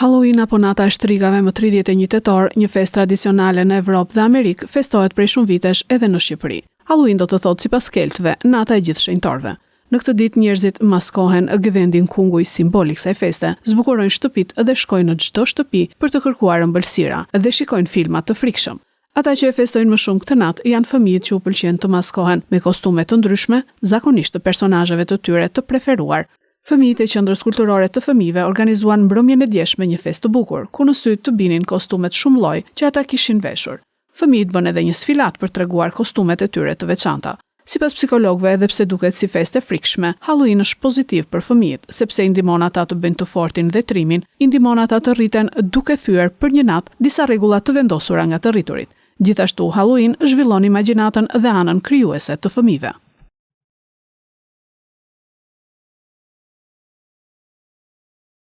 Halloween apo nata e shtrigave më 31 tetor, një festë tradicionale në Evropë dhe Amerikë, festohet prej shumë vitesh edhe në Shqipëri. Halloween do të thotë sipas keltëve, nata e gjithë shenjtorëve. Në këtë ditë njerëzit maskohen gdhendin kunguj simbolik kësaj feste, zbukurojnë shtëpitë dhe shkojnë në çdo shtëpi për të kërkuar ëmbëlsira dhe shikojnë filma të frikshëm. Ata që e festojnë më shumë këtë natë janë fëmijët që u pëlqen të maskohen me kostume të ndryshme, zakonisht të personazheve të tyre të preferuar. Fëmijët e qendrës kulturore të fëmijëve organizuan mbrëmjen e djeshme një festë të bukur, ku në sy të binin kostumet shumë lloj që ata kishin veshur. Fëmijët bën edhe një sfilat për treguar kostumet e tyre të veçanta. Sipas psikologëve, edhe pse duket si festë e frikshme, Halloween është pozitiv për fëmijët, sepse i ndihmon ata të bëjnë të fortin dhe trimin, i ndihmon ata të rriten duke thyer për një natë disa rregulla të vendosura nga të rriturit. Gjithashtu, Halloween zhvillon imagjinatën dhe anën krijuese të fëmijëve.